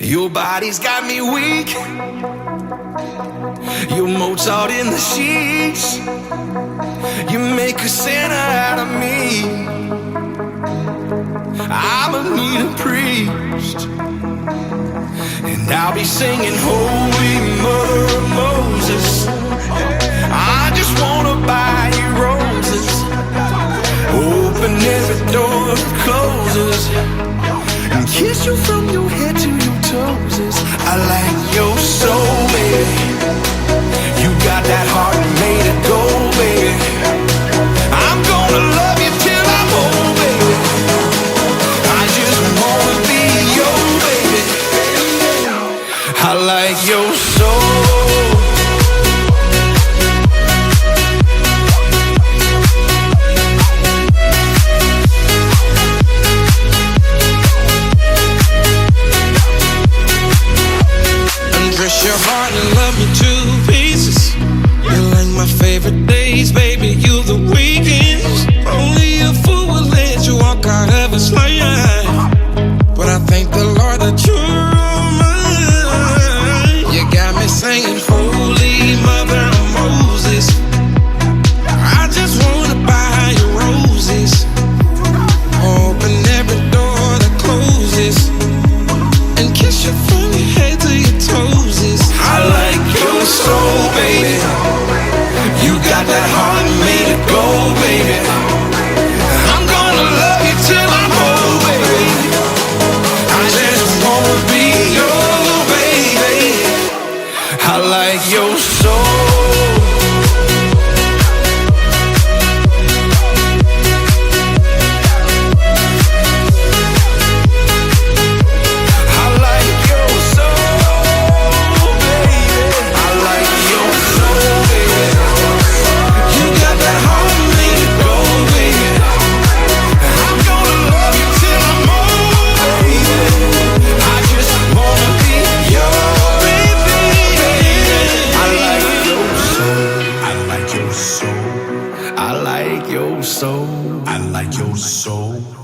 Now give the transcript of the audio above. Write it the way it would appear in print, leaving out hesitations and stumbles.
Your body's got me weak. You're Mozart in the sheets. You make a sinner out of me. I'ma need a priest, and I'll be singing Holy Mother of Moses. I just wanna buy you roses, open every door that closes, and kiss you from your head to your toes. I like your soul, baby. You got that heart made of gold, baby. I'm gonna love you till I'm old, baby. I just wanna be your baby. I like your soul. Your heart and love me to pieces. You like my favorite days, baby, you the weekends. Only a fool would let you walk out of his life, but I thank the Lord that you're mine. You got me singing Holy Mother of Moses. I just wanna buy you roses, open every door that closes, and kiss you from your head to your toes. I like your soul, baby. You got that heart made of gold, baby. I'm gonna love you till I'm old, baby. I just wanna be your baby. I like your soul. I like your soul.